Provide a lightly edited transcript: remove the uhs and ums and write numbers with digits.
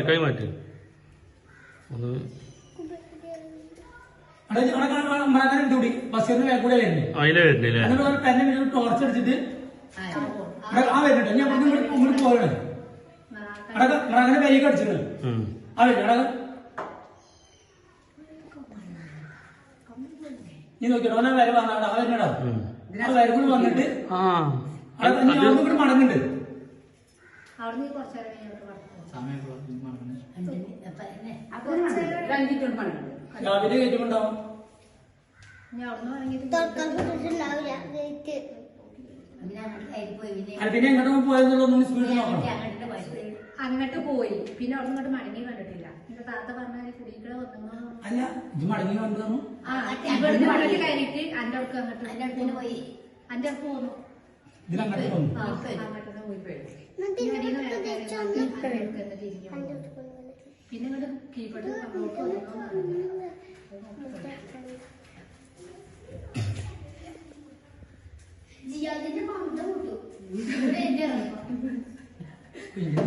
കൈമാറ്റ് ഒന്ന് ബസ്സിന് വേഗം കൂടെ വരുന്നില്ലേ തന്നെ ടോർച്ച് അടിച്ചിട്ട് ആ വരുന്നുണ്ട് ഞാൻ ഇങ്ങോട്ട് പോകണേ അങ്ങനെ വരിക അടിച്ചിട്ടുണ്ട് ആ വരുന്നുണ്ട് നീ നോക്കിയോ ഓനെ വരെ വന്നാ ആ വരുന്നടാ ആ വരെ കൂടി വന്നിട്ട് ഇവിടെ മടങ്ങുന്നുണ്ട് രാവിലെ കയറ്റുമുണ്ടാവും പിന്നെ എങ്ങോട്ട് പോയെന്നുള്ളതൊന്നും സ്പീഡ് നോക്കണം അങ്ങോട്ട് പോയി പിന്നെ അവിടെ ഇങ്ങോട്ട് മടങ്ങി കണ്ടിട്ടില്ല എന്റെ താത്ത പറഞ്ഞാൽ കുടിക്കള വന്നു അല്ല ഇത് മടങ്ങി വന്നതാണോ മടങ്ങി കഴിഞ്ഞിട്ട് എന്റെ അടുക്ക് അങ്ങോട്ട് പോയി എന്റെ അടുക്ക് പോന്നു ഇതിലങ്ങോട്ട് വന്നു അങ്ങോട്ട് പോയി പിന്നെ ഇങ്ങോട്ട് കീഴ്പെട്ട് ജിയാദിന്റെ പന്ത കൂട്ടു പിന്നെ